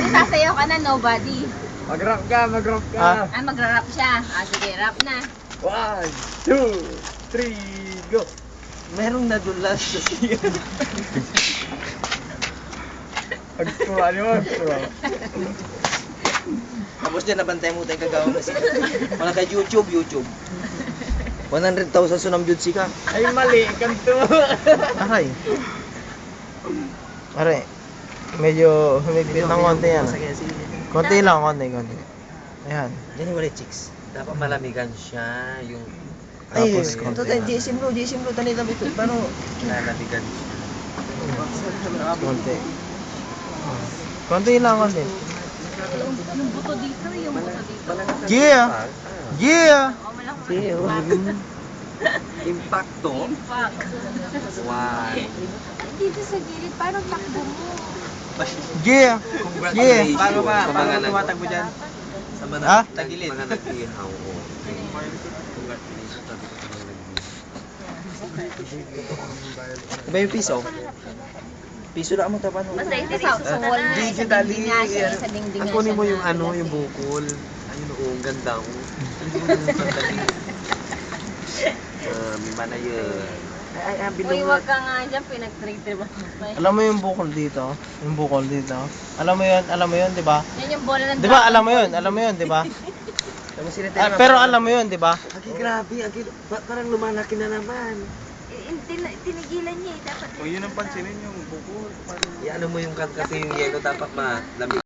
sasayaw ka na, nobody. Mag-rap ka, mag-rap ka. Ah. Ah, magra-rap siya. Ah, sige, rap na. 1, 2, 3, go. Merong nadulas sa siya. Agsuwa niyo, agsuwa. Tapos dyan, nabantay mo tayo kagawa na siya. Wala kay YouTube, YouTube. 100,000 sunam jud sika. Ay, mali, kanto. Aray. Aray. Medyo humigpit ng konti yan. Konti lang, konti. Ayan. Yan yung wala chicks. Dapat malamigan siya, yung... Tapos Ay, konti. ito tayo, JSM Bro, tanay lang ito. Paano? Lalamigan siya. Konti. Konti lang, konti. Yung buto dito, yung buto dito. Yeah! Yeah! Oo, walang Impacto. impact. Wow. Dito sa gilid, parang takbo mo. Yeah! Yeah! Paano ba? Paano ka tumatakbo dyan? Sa mga Ha? tagilid. Mga nag-ihaw. Iba yung piso? Piso lang mo tapan mo. Basta ito sa wall na, sa Digitally, dingding nga siya, sa dingding nga Kunin mo siya yung na- ano, yung bukol. Ayun o, ang ganda ko. May mana yun. Ay, Uy, wag ka nga dyan, pinag-trade mo pa. Alam mo yung bukol dito? Yung bukol dito? Alam mo yun, di ba? Yan yung bola ng Di ba, alam mo yun, di ba? Pero alam mo yun, di ba? Agi, grabe. Agi, parang lumalaki na naman. Tinigilan niya eh, dapat. O, yun ang pansinin yung bukol. Iano mo yung kasi yung yelo dapat malamig.